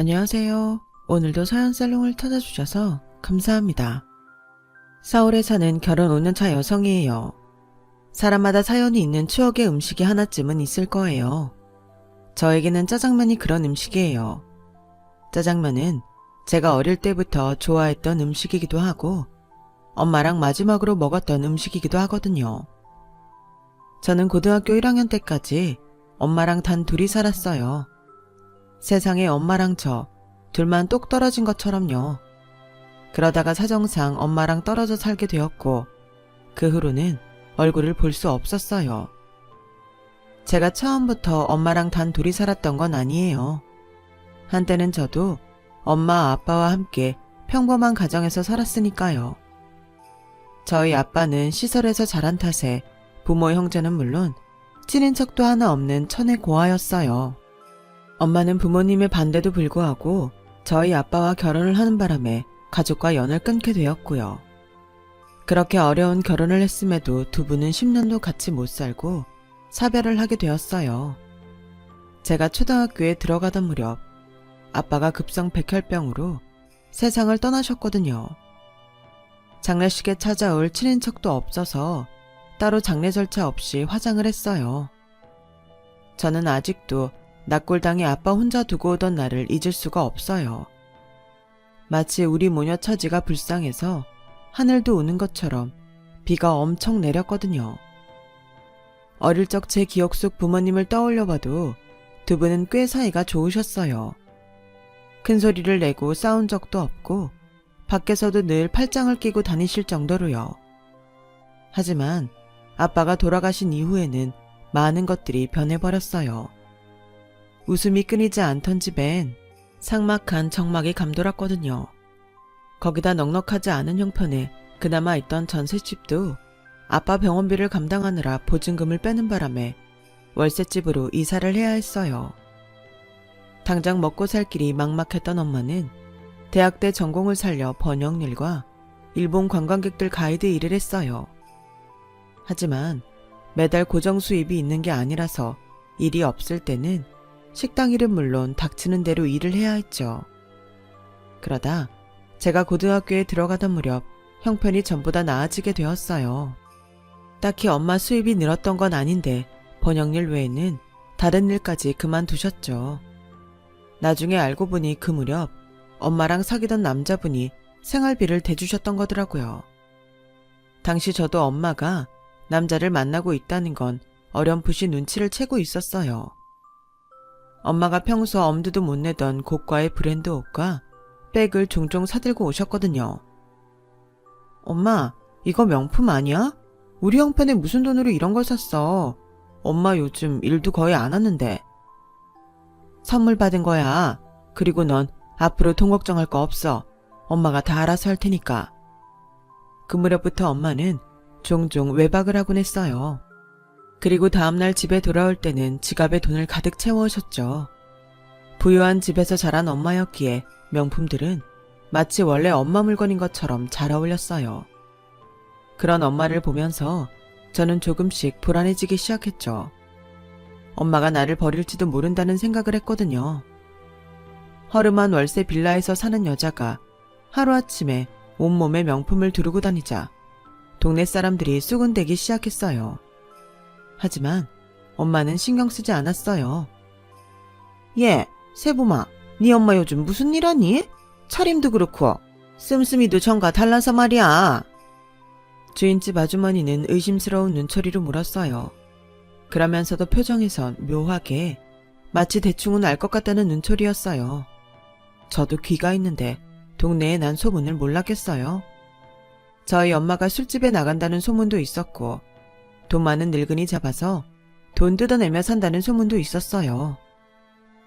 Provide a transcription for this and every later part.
안녕하세요. 오늘도 사연살롱을 찾아주셔서 감사합니다. 서울에 사는 결혼 5년차 여성이에요. 사람마다 사연이 있는 추억의 음식이 하나쯤은 있을 거예요. 저에게는 짜장면이 그런 음식이에요. 짜장면은 제가 어릴 때부터 좋아했던 음식이기도 하고 엄마랑 마지막으로 먹었던 음식이기도 하거든요. 저는 고등학교 1학년 때까지 엄마랑 단 둘이 살았어요. 세상에 엄마랑 저 둘만 똑 떨어진 것처럼요. 그러다가 사정상 엄마랑 떨어져 살게 되었고 그 후로는 얼굴을 볼 수 없었어요. 제가 처음부터 엄마랑 단 둘이 살았던 건 아니에요. 한때는 저도 엄마 아빠와 함께 평범한 가정에서 살았으니까요. 저희 아빠는 시설에서 자란 탓에 부모 형제는 물론 친인척도 하나 없는 천의 고아였어요. 엄마는 부모님의 반대도 불구하고 저희 아빠와 결혼을 하는 바람에 가족과 연을 끊게 되었고요. 그렇게 어려운 결혼을 했음에도 두 분은 10년도 같이 못 살고 사별을 하게 되었어요. 제가 초등학교에 들어가던 무렵 아빠가 급성 백혈병으로 세상을 떠나셨거든요. 장례식에 찾아올 친인척도 없어서 따로 장례 절차 없이 화장을 했어요. 저는 아직도 낙골당에 아빠 혼자 두고 오던 날을 잊을 수가 없어요. 마치 우리 모녀 처지가 불쌍해서 하늘도 우는 것처럼 비가 엄청 내렸거든요. 어릴 적 제 기억 속 부모님을 떠올려봐도 두 분은 꽤 사이가 좋으셨어요. 큰 소리를 내고 싸운 적도 없고 밖에서도 늘 팔짱을 끼고 다니실 정도로요. 하지만 아빠가 돌아가신 이후에는 많은 것들이 변해버렸어요. 웃음이 끊이지 않던 집엔 삭막한 정막이 감돌았거든요. 거기다 넉넉하지 않은 형편에 그나마 있던 전셋집도 아빠 병원비를 감당하느라 보증금을 빼는 바람에 월세집으로 이사를 해야 했어요. 당장 먹고 살 길이 막막했던 엄마는 대학 때 전공을 살려 번역일과 일본 관광객들 가이드 일을 했어요. 하지만 매달 고정 수입이 있는 게 아니라서 일이 없을 때는 식당 일은 물론 닥치는 대로 일을 해야 했죠. 그러다 제가 고등학교에 들어가던 무렵 형편이 전보다 나아지게 되었어요. 딱히 엄마 수입이 늘었던 건 아닌데 번역일 외에는 다른 일까지 그만두셨죠. 나중에 알고 보니 그 무렵 엄마랑 사귀던 남자분이 생활비를 대주셨던 거더라고요. 당시 저도 엄마가 남자를 만나고 있다는 건 어렴풋이 눈치를 채고 있었어요. 엄마가 평소 엄두도 못 내던 고가의 브랜드 옷과 백을 종종 사들고 오셨거든요. 엄마, 이거 명품 아니야? 우리 형편에 무슨 돈으로 이런 걸 샀어? 엄마 요즘 일도 거의 안 하는데. 선물 받은 거야. 그리고 넌 앞으로 돈 걱정할 거 없어. 엄마가 다 알아서 할 테니까. 그 무렵부터 엄마는 종종 외박을 하곤 했어요. 그리고 다음날 집에 돌아올 때는 지갑에 돈을 가득 채워오셨죠. 부유한 집에서 자란 엄마였기에 명품들은 마치 원래 엄마 물건인 것처럼 잘 어울렸어요. 그런 엄마를 보면서 저는 조금씩 불안해지기 시작했죠. 엄마가 나를 버릴지도 모른다는 생각을 했거든요. 허름한 월세 빌라에서 사는 여자가 하루아침에 온몸에 명품을 두르고 다니자 동네 사람들이 수군대기 시작했어요. 하지만 엄마는 신경 쓰지 않았어요. 예, 세범아, 네 엄마 요즘 무슨 일 하니? 차림도 그렇고 씀씀이도 전과 달라서 말이야. 주인집 아주머니는 의심스러운 눈초리로 물었어요. 그러면서도 표정에선 묘하게 마치 대충은 알 것 같다는 눈초리였어요. 저도 귀가 있는데 동네에 난 소문을 몰랐겠어요. 저희 엄마가 술집에 나간다는 소문도 있었고 돈 많은 늙은이 잡아서 돈 뜯어내며 산다는 소문도 있었어요.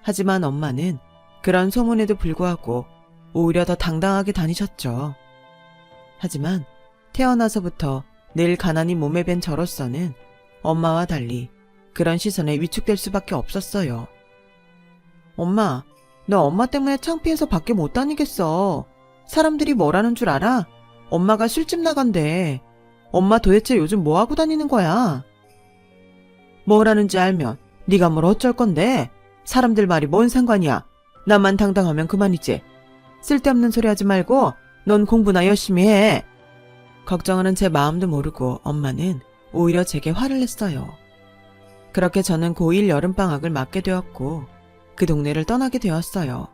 하지만 엄마는 그런 소문에도 불구하고 오히려 더 당당하게 다니셨죠. 하지만 태어나서부터 늘 가난이 몸에 밴 저로서는 엄마와 달리 그런 시선에 위축될 수밖에 없었어요. 엄마, 너 엄마 때문에 창피해서 밖에 못 다니겠어. 사람들이 뭐라는 줄 알아? 엄마가 술집 나간대. 엄마 도대체 요즘 뭐하고 다니는 거야? 뭐라는지 알면 네가 뭘 어쩔 건데? 사람들 말이 뭔 상관이야? 나만 당당하면 그만이지. 쓸데없는 소리 하지 말고 넌 공부나 열심히 해. 걱정하는 제 마음도 모르고 엄마는 오히려 제게 화를 냈어요. 그렇게 저는 고1 여름방학을 맞게 되었고 그 동네를 떠나게 되었어요.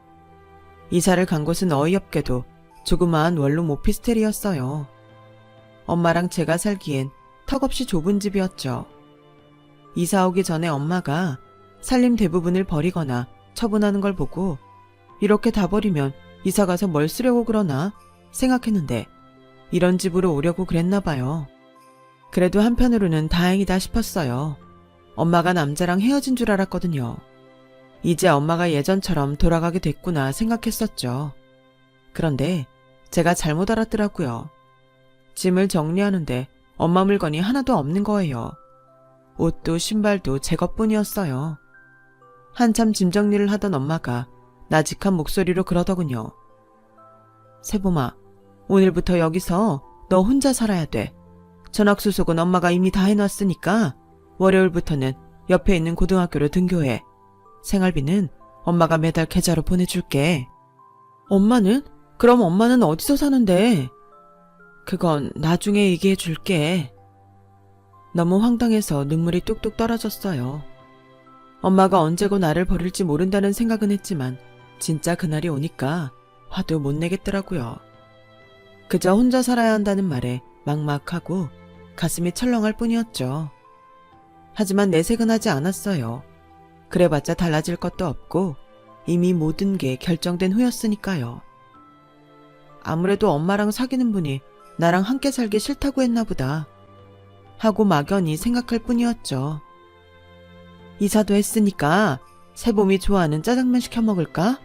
이사를 간 곳은 어이없게도 조그마한 원룸 오피스텔이었어요. 엄마랑 제가 살기엔 턱없이 좁은 집이었죠. 이사 오기 전에 엄마가 살림 대부분을 버리거나 처분하는 걸 보고 이렇게 다 버리면 이사 가서 뭘 쓰려고 그러나 생각했는데 이런 집으로 오려고 그랬나 봐요. 그래도 한편으로는 다행이다 싶었어요. 엄마가 남자랑 헤어진 줄 알았거든요. 이제 엄마가 예전처럼 돌아가게 됐구나 생각했었죠. 그런데 제가 잘못 알았더라고요. 짐을 정리하는데 엄마 물건이 하나도 없는 거예요. 옷도 신발도 제 것뿐이었어요. 한참 짐 정리를 하던 엄마가 나직한 목소리로 그러더군요. 세봄아, 오늘부터 여기서 너 혼자 살아야 돼. 전학수속은 엄마가 이미 다 해놨으니까 월요일부터는 옆에 있는 고등학교로 등교해. 생활비는 엄마가 매달 계좌로 보내줄게. 엄마는? 그럼 엄마는 어디서 사는데? 그건 나중에 얘기해 줄게. 너무 황당해서 눈물이 뚝뚝 떨어졌어요. 엄마가 언제고 나를 버릴지 모른다는 생각은 했지만 진짜 그날이 오니까 화도 못 내겠더라고요. 그저 혼자 살아야 한다는 말에 막막하고 가슴이 철렁할 뿐이었죠. 하지만 내색은 하지 않았어요. 그래봤자 달라질 것도 없고 이미 모든 게 결정된 후였으니까요. 아무래도 엄마랑 사귀는 분이 나랑 함께 살기 싫다고 했나 보다 하고 막연히 생각할 뿐이었죠. 이사도 했으니까 세봄이 좋아하는 짜장면 시켜 먹을까?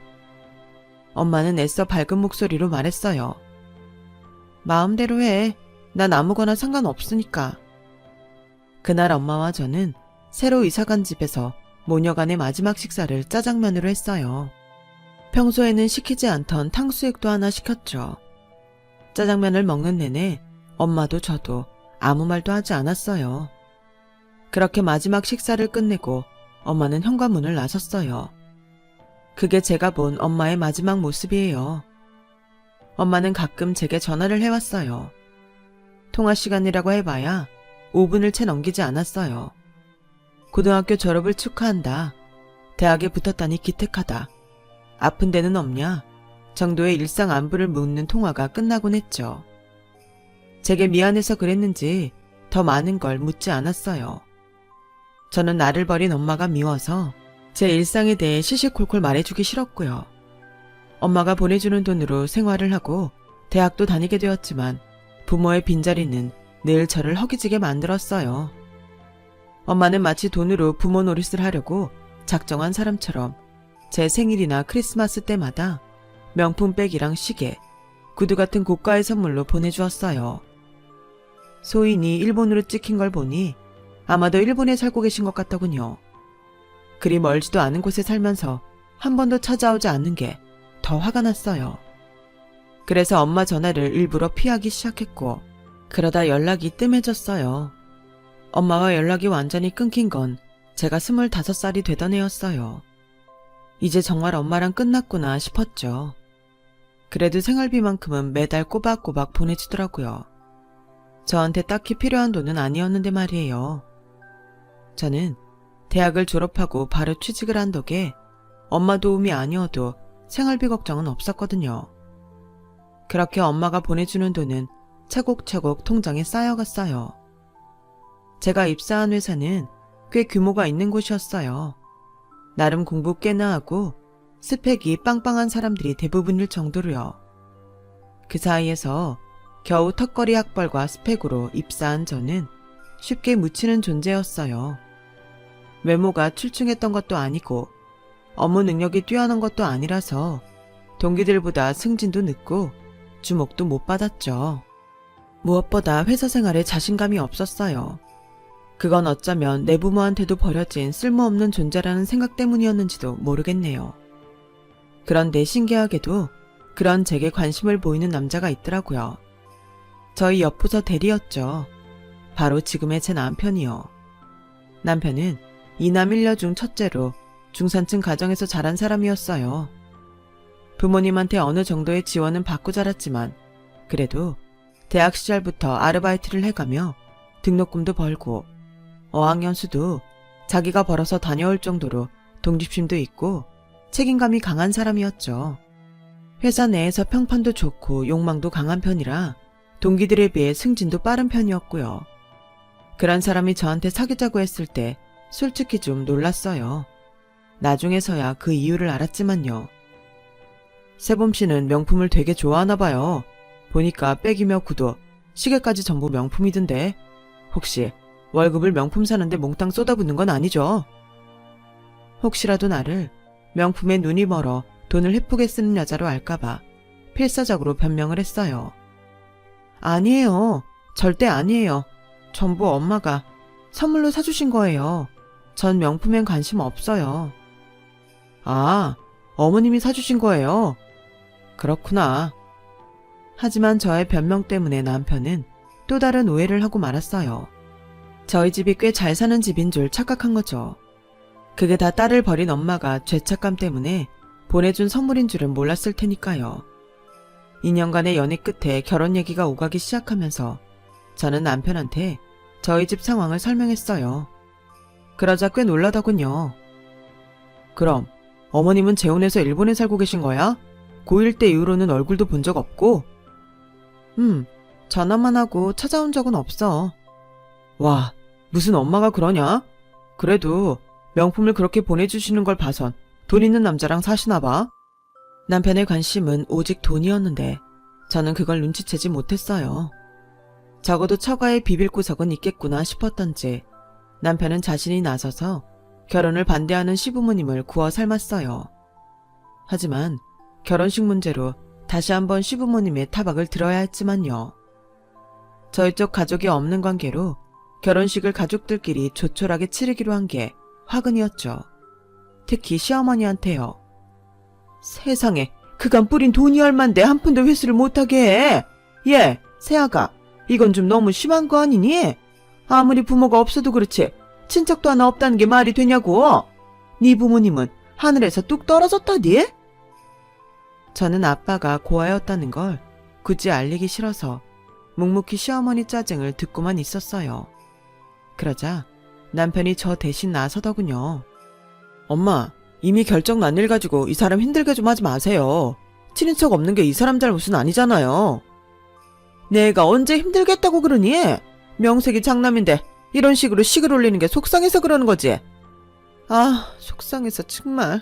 엄마는 애써 밝은 목소리로 말했어요. 마음대로 해. 난 아무거나 상관없으니까. 그날 엄마와 저는 새로 이사간 집에서 모녀간의 마지막 식사를 짜장면으로 했어요. 평소에는 시키지 않던 탕수육도 하나 시켰죠. 짜장면을 먹는 내내 엄마도 저도 아무 말도 하지 않았어요. 그렇게 마지막 식사를 끝내고 엄마는 현관문을 나섰어요. 그게 제가 본 엄마의 마지막 모습이에요. 엄마는 가끔 제게 전화를 해왔어요. 통화 시간이라고 해봐야 5분을 채 넘기지 않았어요. 고등학교 졸업을 축하한다. 대학에 붙었다니 기특하다. 아픈 데는 없냐? 정도의 일상 안부를 묻는 통화가 끝나곤 했죠. 제게 미안해서 그랬는지 더 많은 걸 묻지 않았어요. 저는 나를 버린 엄마가 미워서 제 일상에 대해 시시콜콜 말해주기 싫었고요. 엄마가 보내주는 돈으로 생활을 하고 대학도 다니게 되었지만 부모의 빈자리는 늘 저를 허기지게 만들었어요. 엄마는 마치 돈으로 부모 노릇을 하려고 작정한 사람처럼 제 생일이나 크리스마스 때마다 명품 백이랑 시계, 구두 같은 고가의 선물로 보내주었어요. 소인이 일본으로 찍힌 걸 보니 아마도 일본에 살고 계신 것 같더군요. 그리 멀지도 않은 곳에 살면서 한 번도 찾아오지 않는 게 더 화가 났어요. 그래서 엄마 전화를 일부러 피하기 시작했고 그러다 연락이 뜸해졌어요. 엄마와 연락이 완전히 끊긴 건 제가 25살이 되던 해였어요. 이제 정말 엄마랑 끝났구나 싶었죠. 그래도 생활비만큼은 매달 꼬박꼬박 보내주더라고요. 저한테 딱히 필요한 돈은 아니었는데 말이에요. 저는 대학을 졸업하고 바로 취직을 한 덕에 엄마 도움이 아니어도 생활비 걱정은 없었거든요. 그렇게 엄마가 보내주는 돈은 차곡차곡 통장에 쌓여갔어요. 제가 입사한 회사는 꽤 규모가 있는 곳이었어요. 나름 공부 꽤나 하고 스펙이 빵빵한 사람들이 대부분일 정도로요. 그 사이에서 겨우 턱걸이 학벌과 스펙으로 입사한 저는 쉽게 묻히는 존재였어요. 외모가 출중했던 것도 아니고 업무 능력이 뛰어난 것도 아니라서 동기들보다 승진도 늦고 주목도 못 받았죠. 무엇보다 회사 생활에 자신감이 없었어요. 그건 어쩌면 내 부모한테도 버려진 쓸모없는 존재라는 생각 때문이었는지도 모르겠네요. 그런데 신기하게도 그런 제게 관심을 보이는 남자가 있더라고요. 저희 옆부서 대리였죠. 바로 지금의 제 남편이요. 남편은 이남 1녀 중 첫째로 중산층 가정에서 자란 사람이었어요. 부모님한테 어느 정도의 지원은 받고 자랐지만 그래도 대학 시절부터 아르바이트를 해가며 등록금도 벌고 어학연수도 자기가 벌어서 다녀올 정도로 독립심도 있고 책임감이 강한 사람이었죠. 회사 내에서 평판도 좋고 욕망도 강한 편이라 동기들에 비해 승진도 빠른 편이었고요. 그런 사람이 저한테 사귀자고 했을 때 솔직히 좀 놀랐어요. 나중에서야 그 이유를 알았지만요. 세범씨는 명품을 되게 좋아하나 봐요. 보니까 백이며 구두, 시계까지 전부 명품이던데 혹시 월급을 명품 사는데 몽땅 쏟아붓는 건 아니죠? 혹시라도 나를 명품에 눈이 멀어 돈을 헤프게 쓰는 여자로 알까봐 필사적으로 변명을 했어요. 아니에요. 절대 아니에요. 전부 엄마가 선물로 사주신 거예요. 전 명품엔 관심 없어요. 아, 어머님이 사주신 거예요? 그렇구나. 하지만 저의 변명 때문에 남편은 또 다른 오해를 하고 말았어요. 저희 집이 꽤 잘 사는 집인 줄 착각한 거죠. 그게 다 딸을 버린 엄마가 죄책감 때문에 보내준 선물인 줄은 몰랐을 테니까요. 2년간의 연애 끝에 결혼 얘기가 오가기 시작하면서 저는 남편한테 저희 집 상황을 설명했어요. 그러자 꽤 놀라더군요. 그럼 어머님은 재혼해서 일본에 살고 계신 거야? 고1 때 이후로는 얼굴도 본 적 없고? 전화만 하고 찾아온 적은 없어. 와, 무슨 엄마가 그러냐? 그래도 명품을 그렇게 보내주시는 걸 봐선 돈 있는 남자랑 사시나 봐. 남편의 관심은 오직 돈이었는데 저는 그걸 눈치채지 못했어요. 적어도 처가에 비빌 구석은 있겠구나 싶었던지 남편은 자신이 나서서 결혼을 반대하는 시부모님을 구워 삶았어요. 하지만 결혼식 문제로 다시 한번 시부모님의 타박을 들어야 했지만요. 저희 쪽 가족이 없는 관계로 결혼식을 가족들끼리 조촐하게 치르기로 한 게 화근이었죠. 특히 시어머니한테요. 세상에, 그간 뿌린 돈이 얼만데 한 푼도 회수를 못하게 해. 예, 새아가, 이건 좀 너무 심한 거 아니니? 아무리 부모가 없어도 그렇지 친척도 하나 없다는 게 말이 되냐고. 네 부모님은 하늘에서 뚝 떨어졌다디? 저는 아빠가 고아였다는 걸 굳이 알리기 싫어서 묵묵히 시어머니 짜증을 듣고만 있었어요. 그러자 남편이 저 대신 나서더군요. 엄마, 이미 결정 난 일 가지고 이 사람 힘들게 좀 하지 마세요. 친인척 없는 게 이 사람 잘못은 아니잖아요. 내가 언제 힘들겠다고 그러니? 명색이 장남인데 이런 식으로 식을 올리는 게 속상해서 그러는 거지. 아, 속상해서 정말.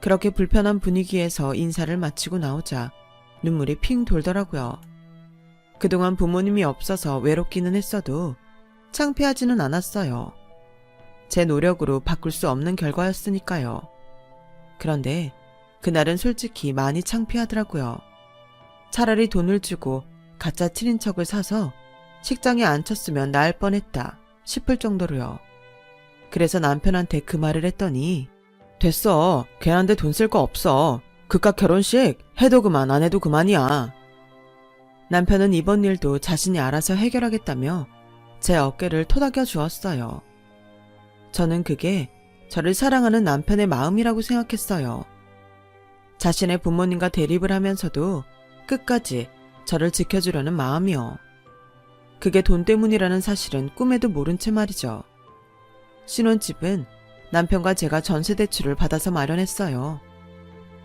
그렇게 불편한 분위기에서 인사를 마치고 나오자 눈물이 핑 돌더라고요. 그동안 부모님이 없어서 외롭기는 했어도 창피하지는 않았어요. 제 노력으로 바꿀 수 없는 결과였으니까요. 그런데 그날은 솔직히 많이 창피하더라고요. 차라리 돈을 주고 가짜 친인척을 사서 식장에 앉혔으면 나을 뻔했다 싶을 정도로요. 그래서 남편한테 그 말을 했더니 됐어. 걔한테 돈 쓸 거 없어. 그깟 결혼식 해도 그만 안 해도 그만이야. 남편은 이번 일도 자신이 알아서 해결하겠다며 제 어깨를 토닥여 주었어요. 저는 그게 저를 사랑하는 남편의 마음이라고 생각했어요. 자신의 부모님과 대립을 하면서도 끝까지 저를 지켜주려는 마음이요. 그게 돈 때문이라는 사실은 꿈에도 모른 채 말이죠. 신혼집은 남편과 제가 전세대출을 받아서 마련했어요.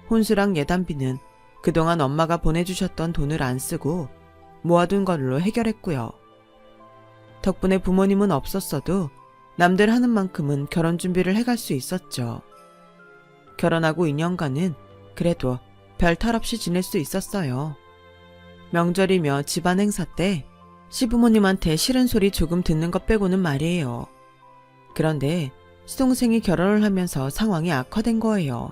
혼수랑 예단비는 그동안 엄마가 보내주셨던 돈을 안 쓰고 모아둔 걸로 해결했고요. 덕분에 부모님은 없었어도 남들 하는 만큼은 결혼 준비를 해갈 수 있었죠. 결혼하고 2년간은 그래도 별 탈 없이 지낼 수 있었어요. 명절이며 집안 행사 때 시부모님한테 싫은 소리 조금 듣는 것 빼고는 말이에요. 그런데 시동생이 결혼을 하면서 상황이 악화된 거예요.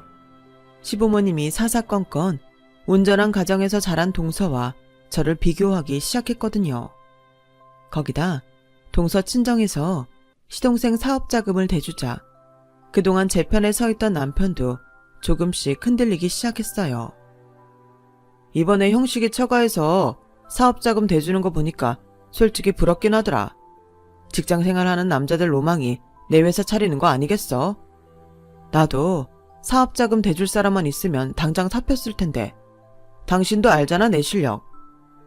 시부모님이 사사건건 온전한 가정에서 자란 동서와 저를 비교하기 시작했거든요. 거기다 동서 친정에서 시동생 사업자금을 대주자 그동안 제 편에 서 있던 남편도 조금씩 흔들리기 시작했어요. 이번에 형식이 처가에서 사업자금 대주는 거 보니까 솔직히 부럽긴 하더라. 직장생활하는 남자들 로망이 내 회사 차리는 거 아니겠어? 나도 사업자금 대줄 사람만 있으면 당장 잡혔을 텐데. 당신도 알잖아, 내 실력.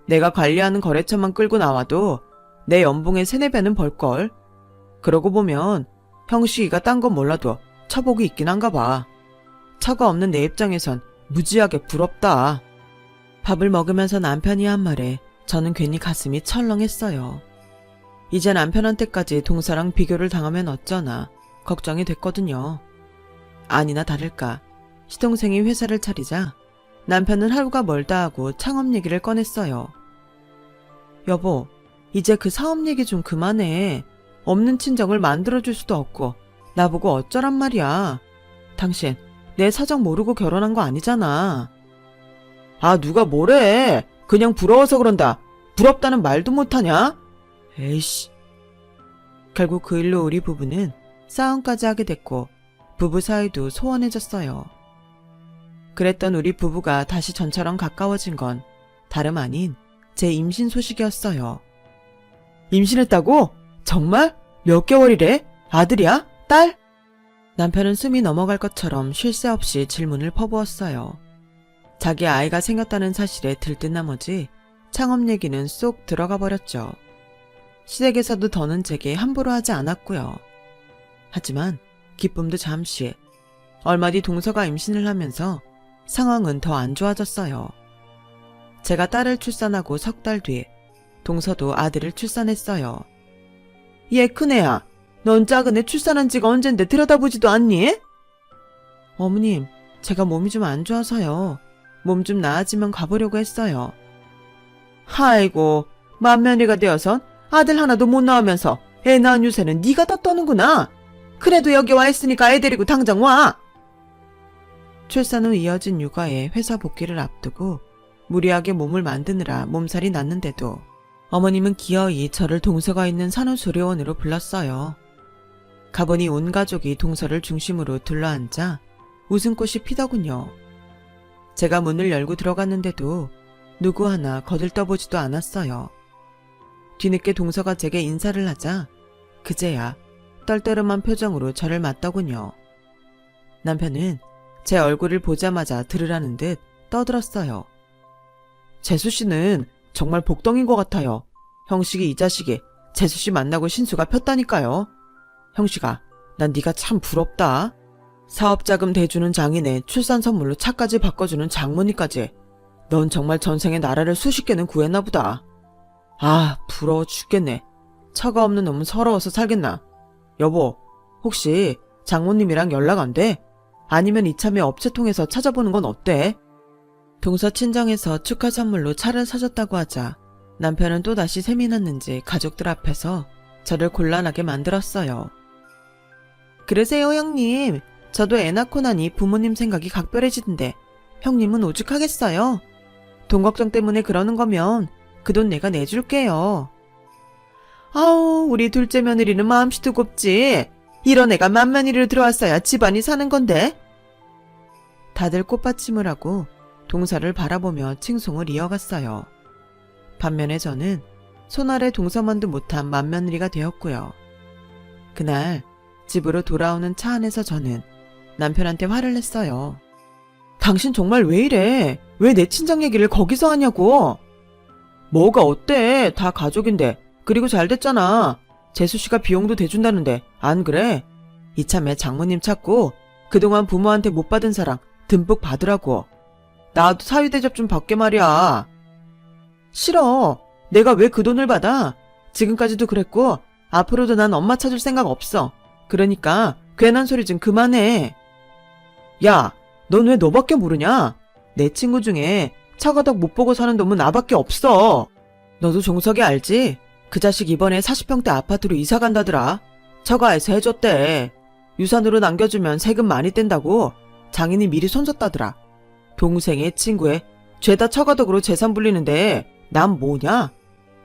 내가 관리하는 거래처만 끌고 나와도 내 연봉의 3-4배는 벌걸. 그러고 보면 형식이가 딴 건 몰라도 처복이 있긴 한가 봐. 처가 없는 내 입장에선 무지하게 부럽다. 밥을 먹으면서 남편이 한 말에 저는 괜히 가슴이 철렁했어요. 이제 남편한테까지 동서랑 비교를 당하면 어쩌나 걱정이 됐거든요. 아니나 다를까 시동생이 회사를 차리자 남편은 하루가 멀다 하고 창업 얘기를 꺼냈어요. 여보, 이제 그 사업 얘기 좀 그만해. 없는 친정을 만들어줄 수도 없고 나보고 어쩌란 말이야. 당신 내 사정 모르고 결혼한 거 아니잖아. 아, 누가 뭐래. 그냥 부러워서 그런다. 부럽다는 말도 못하냐? 에이씨. 결국 그 일로 우리 부부는 싸움까지 하게 됐고 부부 사이도 소원해졌어요. 그랬던 우리 부부가 다시 전처럼 가까워진 건 다름 아닌 제 임신 소식이었어요. 임신했다고? 정말? 몇 개월이래? 아들이야? 딸? 남편은 숨이 넘어갈 것처럼 쉴 새 없이 질문을 퍼부었어요. 자기 아이가 생겼다는 사실에 들뜬 나머지 창업 얘기는 쏙 들어가 버렸죠. 시댁에서도 더는 제게 함부로 하지 않았고요. 하지만 기쁨도 잠시. 얼마 뒤 동서가 임신을 하면서 상황은 더 안 좋아졌어요. 제가 딸을 출산하고 3달 뒤 동서도 아들을 출산했어요. 얘 큰애야, 넌 작은 애 출산한 지가 언젠데 들여다보지도 않니? 어머님, 제가 몸이 좀 안 좋아서요. 몸 좀 나아지면 가보려고 했어요. 아이고, 맏며느리가 되어선 아들 하나도 못 낳으면서 애 낳은 유세는 네가 다 떠는구나. 그래도 여기 와 있으니까 애 데리고 당장 와. 출산 후 이어진 육아에 회사 복귀를 앞두고 무리하게 몸을 만드느라 몸살이 났는데도 어머님은 기어이 저를 동서가 있는 산후조리원으로 불렀어요. 가보니 온 가족이 동서를 중심으로 둘러앉아 웃음꽃이 피더군요. 제가 문을 열고 들어갔는데도 누구 하나 거들떠보지도 않았어요. 뒤늦게 동서가 제게 인사를 하자 그제야 떨떠름한 표정으로 저를 맞더군요. 남편은 제 얼굴을 보자마자 들으라는 듯 떠들었어요. 재수씨는 정말 복덩인 것 같아요. 형식이 이 자식이 재수씨 만나고 신수가 폈다니까요. 형식아, 난 네가 참 부럽다. 사업자금 대주는 장인에 출산 선물로 차까지 바꿔주는 장모님까지. 넌 정말 전생에 나라를 수십 개는 구했나 보다. 아, 부러워 죽겠네. 처가 없는 놈은 서러워서 살겠나. 여보, 혹시 장모님이랑 연락 안 돼? 아니면 이참에 업체 통해서 찾아보는 건 어때? 동서 친정에서 축하 선물로 차를 사줬다고 하자 남편은 또다시 셈이 났는지 가족들 앞에서 저를 곤란하게 만들었어요. 그러세요, 형님. 저도 애 낳고 나니 부모님 생각이 각별해지던데 형님은 오죽하겠어요. 돈 걱정 때문에 그러는 거면 그 돈 내가 내줄게요. 아우, 우리 둘째 며느리는 마음씨 두껍지. 이런 애가 맏며느리로 들어왔어야 집안이 사는 건데. 다들 꽃받침을 하고 동서를 바라보며 칭송을 이어갔어요. 반면에 저는 손아래 동서만도 못한 맏며느리가 되었고요. 그날 집으로 돌아오는 차 안에서 저는 남편한테 화를 냈어요. 당신 정말 왜 이래? 왜 내 친정 얘기를 거기서 하냐고. 뭐가 어때? 다 가족인데. 그리고 잘 됐잖아. 재수씨가 비용도 대준다는데 안 그래? 이참에 장모님 찾고 그동안 부모한테 못 받은 사랑 듬뿍 받으라고. 나도 사위대접 좀 받게 말이야. 싫어. 내가 왜 그 돈을 받아? 지금까지도 그랬고 앞으로도 난 엄마 찾을 생각 없어. 그러니까 괜한 소리 좀 그만해. 야, 넌 왜 너밖에 모르냐? 내 친구 중에 처가덕 못 보고 사는 놈은 나밖에 없어. 너도 종석이 알지? 그 자식 이번에 40평대 아파트로 이사 간다더라. 처가에서 해줬대. 유산으로 남겨주면 세금 많이 뗀다고 장인이 미리 손 줬다더라. 동생의 친구의 죄다 처가덕으로 재산 불리는데 난 뭐냐?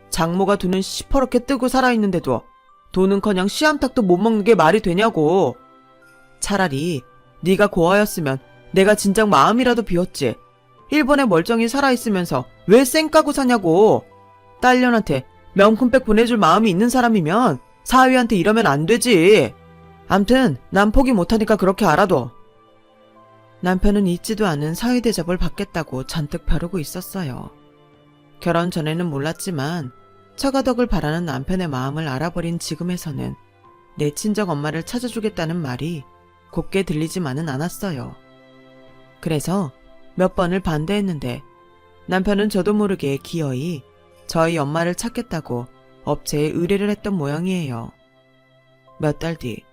장모가 두는 시퍼렇게 뜨고 살아있는데도 돈은커녕 씨암탉도 못 먹는 게 말이 되냐고. 차라리 네가 고아였으면 내가 진작 마음이라도 비웠지. 일본에 멀쩡히 살아있으면서 왜 쌩 까고 사냐고. 딸년한테 명품백 보내줄 마음이 있는 사람이면 사위한테 이러면 안 되지. 암튼 난 포기 못하니까 그렇게 알아둬. 남편은 잊지도 않은 사위 대접을 받겠다고 잔뜩 벼르고 있었어요. 결혼 전에는 몰랐지만 처가덕을 바라는 남편의 마음을 알아버린 지금에서는 내 친정 엄마를 찾아주겠다는 말이 곱게 들리지만은 않았어요. 그래서 몇 번을 반대했는데 남편은 저도 모르게 기어이 저희 엄마를 찾겠다고 업체에 의뢰를 했던 모양이에요. 몇 달 뒤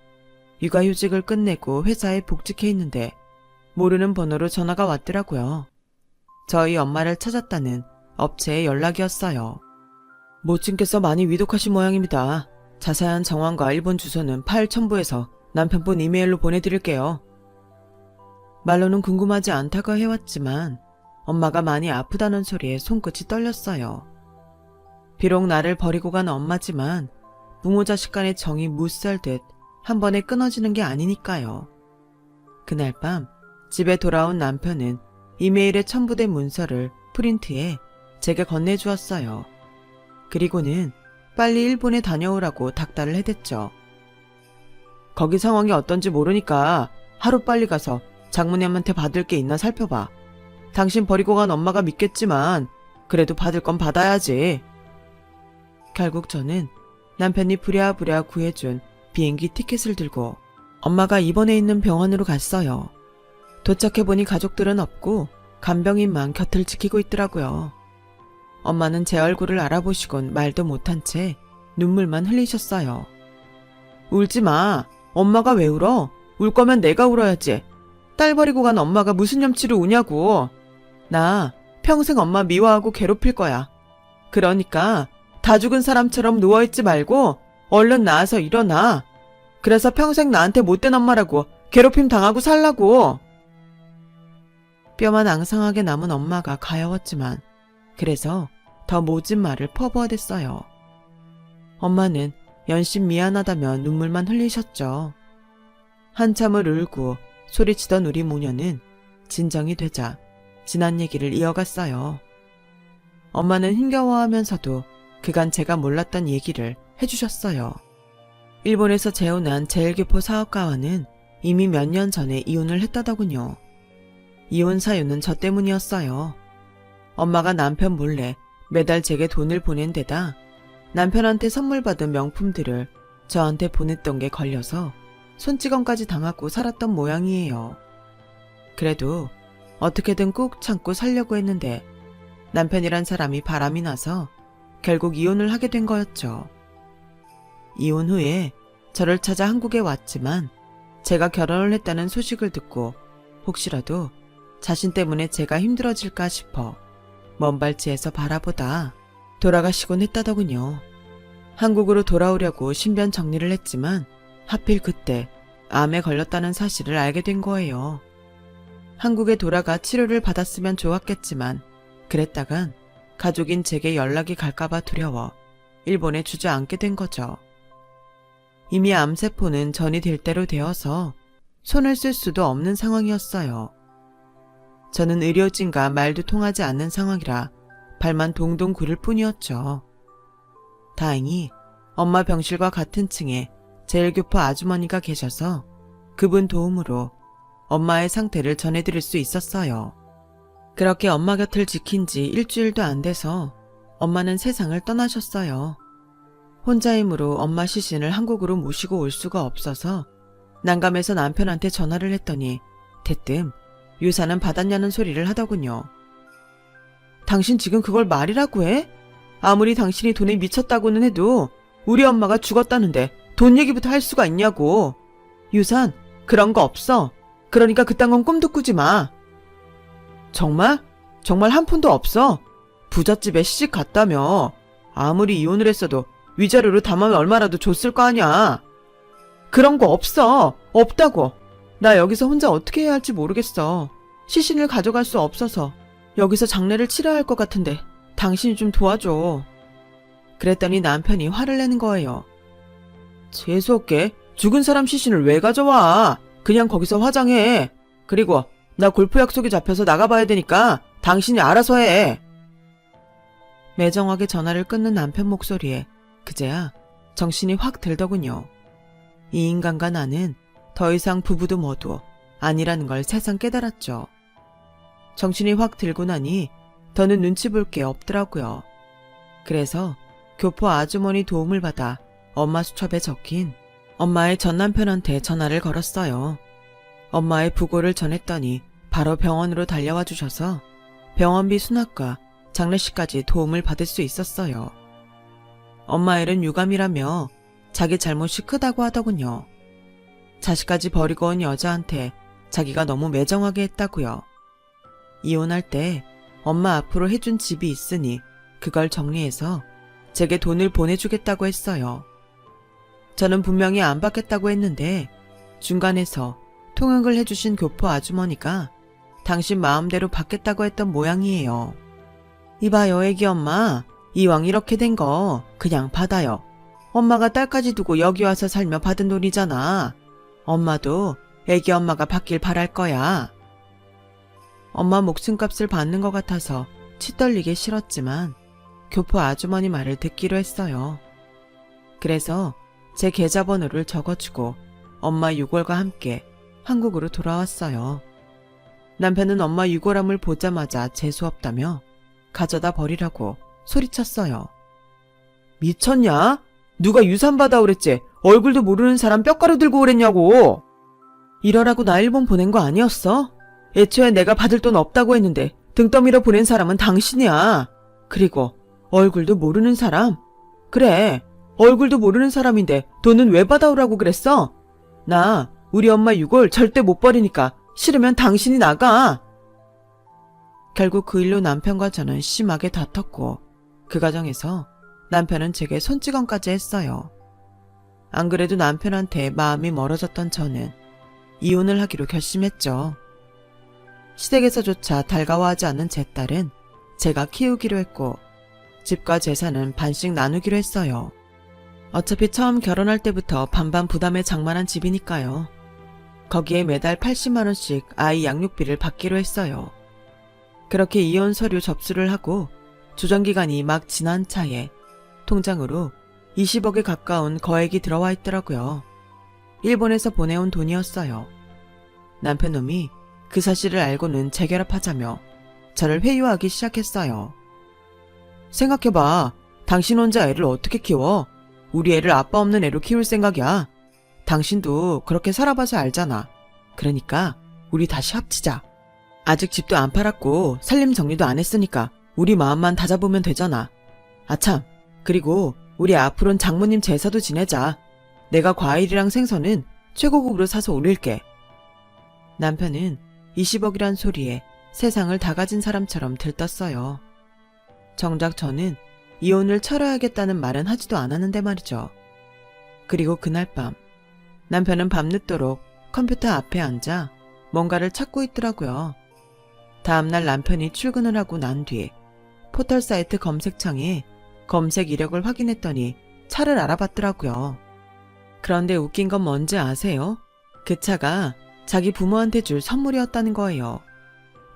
육아휴직을 끝내고 회사에 복직해 있는데 모르는 번호로 전화가 왔더라고요. 저희 엄마를 찾았다는 업체의 연락이었어요. 모친께서 많이 위독하신 모양입니다. 자세한 정황과 일본 주소는 파일 첨부해서 남편분 이메일로 보내드릴게요. 말로는 궁금하지 않다고 해왔지만 엄마가 많이 아프다는 소리에 손끝이 떨렸어요. 비록 나를 버리고 간 엄마지만 부모 자식 간의 정이 묻살듯 한 번에 끊어지는 게 아니니까요. 그날 밤 집에 돌아온 남편은 이메일에 첨부된 문서를 프린트해 제게 건네주었어요. 그리고는 빨리 일본에 다녀오라고 닥달을 해댔죠. 거기 상황이 어떤지 모르니까 하루빨리 가서 장모님한테 받을 게 있나 살펴봐. 당신 버리고 간 엄마가 믿겠지만 그래도 받을 건 받아야지. 결국 저는 남편이 부랴부랴 구해준 비행기 티켓을 들고 엄마가 입원해 있는 병원으로 갔어요. 도착해보니 가족들은 없고 간병인만 곁을 지키고 있더라고요. 엄마는 제 얼굴을 알아보시곤 말도 못한 채 눈물만 흘리셨어요. 울지 마. 엄마가 왜 울어? 울 거면 내가 울어야지. 딸 버리고 간 엄마가 무슨 염치로 우냐고. 나 평생 엄마 미워하고 괴롭힐 거야. 그러니까 다 죽은 사람처럼 누워있지 말고 얼른 나와서 일어나. 그래서 평생 나한테 못된 엄마라고 괴롭힘 당하고 살라고. 뼈만 앙상하게 남은 엄마가 가여웠지만 그래서 더 모진 말을 퍼부어댔어요. 엄마는 연신 미안하다며 눈물만 흘리셨죠. 한참을 울고 소리치던 우리 모녀는 진정이 되자 지난 얘기를 이어갔어요. 엄마는 힘겨워하면서도 그간 제가 몰랐던 얘기를 해주셨어요. 일본에서 재혼한 제일교포 사업가와는 이미 몇 년 전에 이혼을 했다더군요. 이혼 사유는 저 때문이었어요. 엄마가 남편 몰래 매달 제게 돈을 보낸 데다 남편한테 선물 받은 명품들을 저한테 보냈던 게 걸려서 손찌검까지 당하고 살았던 모양이에요. 그래도 어떻게든 꾹 참고 살려고 했는데 남편이란 사람이 바람이 나서 결국 이혼을 하게 된 거였죠. 이혼 후에 저를 찾아 한국에 왔지만 제가 결혼을 했다는 소식을 듣고 혹시라도 자신 때문에 제가 힘들어질까 싶어 먼발치에서 바라보다 돌아가시곤 했다더군요. 한국으로 돌아오려고 신변 정리를 했지만 하필 그때 암에 걸렸다는 사실을 알게 된 거예요. 한국에 돌아가 치료를 받았으면 좋았겠지만 그랬다간 가족인 제게 연락이 갈까봐 두려워 일본에 주저앉게 된 거죠. 이미 암세포는 전이 될 대로 되어서 손을 쓸 수도 없는 상황이었어요. 저는 의료진과 말도 통하지 않는 상황이라 발만 동동 구를 뿐이었죠. 다행히 엄마 병실과 같은 층에 제일교포 아주머니가 계셔서 그분 도움으로 엄마의 상태를 전해드릴 수 있었어요. 그렇게 엄마 곁을 지킨 지 일주일도 안 돼서 엄마는 세상을 떠나셨어요. 혼자 힘으로 엄마 시신을 한국으로 모시고 올 수가 없어서 난감해서 남편한테 전화를 했더니 대뜸 유산은 받았냐는 소리를 하더군요. 당신 지금 그걸 말이라고 해? 아무리 당신이 돈에 미쳤다고는 해도 우리 엄마가 죽었다는데 돈 얘기부터 할 수가 있냐고. 유산 그런 거 없어. 그러니까 그딴 건 꿈도 꾸지 마. 정말? 정말 한 푼도 없어? 부잣집에 시집 갔다며. 아무리 이혼을 했어도 위자료로 담아면 얼마라도 줬을 거 아니야. 그런 거 없어. 없다고. 나 여기서 혼자 어떻게 해야 할지 모르겠어. 시신을 가져갈 수 없어서 여기서 장례를 치러야 할 것 같은데 당신이 좀 도와줘. 그랬더니 남편이 화를 내는 거예요. 재수없게 죽은 사람 시신을 왜 가져와. 그냥 거기서 화장해. 그리고 나 골프 약속이 잡혀서 나가봐야 되니까 당신이 알아서 해. 매정하게 전화를 끊는 남편 목소리에 그제야 정신이 확 들더군요. 이 인간과 나는 더 이상 부부도 뭐도 아니라는 걸 새삼 깨달았죠. 정신이 확 들고 나니 더는 눈치 볼 게 없더라고요. 그래서 교포 아주머니 도움을 받아 엄마 수첩에 적힌 엄마의 전 남편한테 전화를 걸었어요. 엄마의 부고를 전했더니 바로 병원으로 달려와 주셔서 병원비 수납과 장례식까지 도움을 받을 수 있었어요. 엄마 일은 유감이라며 자기 잘못이 크다고 하더군요. 자식까지 버리고 온 여자한테 자기가 너무 매정하게 했다고요. 이혼할 때 엄마 앞으로 해준 집이 있으니 그걸 정리해서 제게 돈을 보내주겠다고 했어요. 저는 분명히 안 받겠다고 했는데 중간에서 통역을 해주신 교포 아주머니가 당신 마음대로 받겠다고 했던 모양이에요. 이봐요, 애기 엄마. 이왕 이렇게 된 거 그냥 받아요. 엄마가 딸까지 두고 여기 와서 살며 받은 돈이잖아. 엄마도 애기 엄마가 받길 바랄 거야. 엄마 목숨값을 받는 것 같아서 치떨리게 싫었지만 교포 아주머니 말을 듣기로 했어요. 그래서 제 계좌번호를 적어주고 엄마 유골과 함께 한국으로 돌아왔어요. 남편은 엄마 유골함을 보자마자 재수없다며 가져다 버리라고 소리쳤어요. 미쳤냐? 누가 유산 받아 그랬지? 얼굴도 모르는 사람 뼈가루 들고 그랬냐고. 이러라고 나 일본 보낸 거 아니었어? 애초에 내가 받을 돈 없다고 했는데 등 떠밀어 보낸 사람은 당신이야. 그리고 얼굴도 모르는 사람? 그래, 얼굴도 모르는 사람인데 돈은 왜 받아오라고 그랬어? 나 우리 엄마 유골 절대 못 버리니까 싫으면 당신이 나가. 결국 그 일로 남편과 저는 심하게 다퉜고 그 과정에서 남편은 제게 손찌검까지 했어요. 안 그래도 남편한테 마음이 멀어졌던 저는 이혼을 하기로 결심했죠. 시댁에서조차 달가워하지 않는 제 딸은 제가 키우기로 했고 집과 재산은 반씩 나누기로 했어요. 어차피 처음 결혼할 때부터 반반 부담에 장만한 집이니까요. 거기에 매달 80만 원씩 아이 양육비를 받기로 했어요. 그렇게 이혼 서류 접수를 하고 조정기간이 막 지난 차에 통장으로 20억에 가까운 거액이 들어와 있더라고요. 일본에서 보내온 돈이었어요. 남편놈이 그 사실을 알고는 재결합하자며 저를 회유하기 시작했어요. 생각해봐. 당신 혼자 애를 어떻게 키워? 우리 애를 아빠 없는 애로 키울 생각이야. 당신도 그렇게 살아봐서 알잖아. 그러니까 우리 다시 합치자. 아직 집도 안 팔았고 살림 정리도 안 했으니까 우리 마음만 다잡으면 되잖아. 아참, 그리고 우리 앞으로는 장모님 제사도 지내자. 내가 과일이랑 생선은 최고급으로 사서 올릴게. 남편은 20억이란 소리에 세상을 다 가진 사람처럼 들떴어요. 정작 저는 이혼을 철회하겠다는 말은 하지도 않았는데 말이죠. 그리고 그날 밤 남편은 밤늦도록 컴퓨터 앞에 앉아 뭔가를 찾고 있더라고요. 다음날 남편이 출근을 하고 난 뒤 포털 사이트 검색창에 검색 이력을 확인했더니 차를 알아봤더라고요. 그런데 웃긴 건 뭔지 아세요? 그 차가 자기 부모한테 줄 선물이었다는 거예요.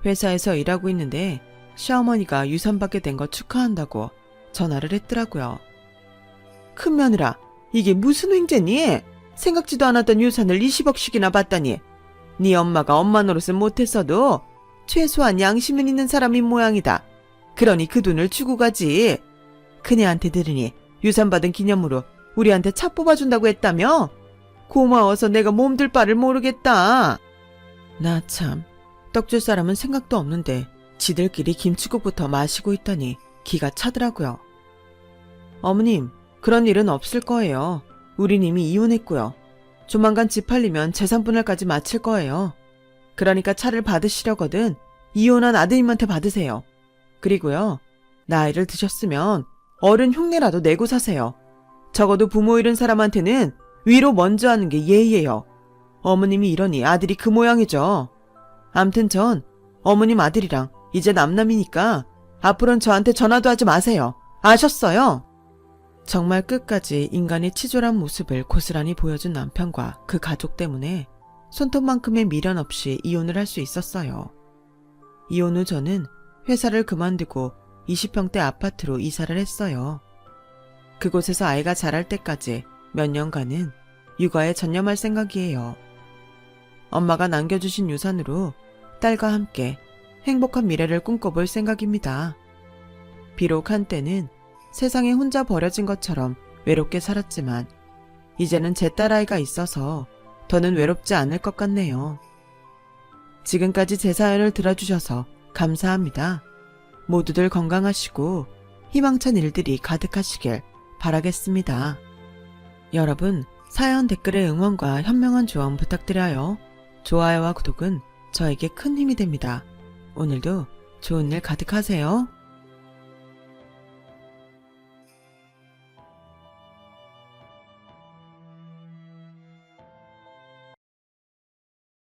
회사에서 일하고 있는데 시어머니가 유산받게 된 거 축하한다고 전화를 했더라고요. 큰 며느라, 이게 무슨 횡재니? 생각지도 않았던 유산을 20억씩이나 받다니. 네 엄마가 엄마 노릇은 못했어도 최소한 양심은 있는 사람인 모양이다. 그러니 그 돈을 주고 가지. 그네한테 들으니 유산받은 기념으로 우리한테 차 뽑아준다고 했다며? 고마워서 내가 몸둘 바를 모르겠다. 나 참, 떡 줄 사람은 생각도 없는데 지들끼리 김치국부터 마시고 있더니 기가 차더라고요. 어머님, 그런 일은 없을 거예요. 우린 이미 이혼했고요. 조만간 집 팔리면 재산 분할까지 마칠 거예요. 그러니까 차를 받으시려거든 이혼한 아드님한테 받으세요. 그리고요, 나이를 드셨으면 어른 흉내라도 내고 사세요. 적어도 부모 잃은 사람한테는 위로 먼저 하는 게 예의예요. 어머님이 이러니 아들이 그 모양이죠. 암튼 전 어머님 아들이랑 이제 남남이니까 앞으로는 저한테 전화도 하지 마세요. 아셨어요? 정말 끝까지 인간의 치졸한 모습을 고스란히 보여준 남편과 그 가족 때문에 손톱만큼의 미련 없이 이혼을 할 수 있었어요. 이혼 후 저는 회사를 그만두고 20평대 아파트로 이사를 했어요. 그곳에서 아이가 자랄 때까지 몇 년간은 육아에 전념할 생각이에요. 엄마가 남겨주신 유산으로 딸과 함께 행복한 미래를 꿈꿔볼 생각입니다. 비록 한때는 세상에 혼자 버려진 것처럼 외롭게 살았지만 이제는 제 딸아이가 있어서 더는 외롭지 않을 것 같네요. 지금까지 제 사연을 들어주셔서 감사합니다. 모두들 건강하시고 희망찬 일들이 가득하시길 바라겠습니다. 여러분, 사연 댓글에 응원과 현명한 조언 부탁드려요. 좋아요와 구독은 저에게 큰 힘이 됩니다. 오늘도 좋은 일 가득하세요.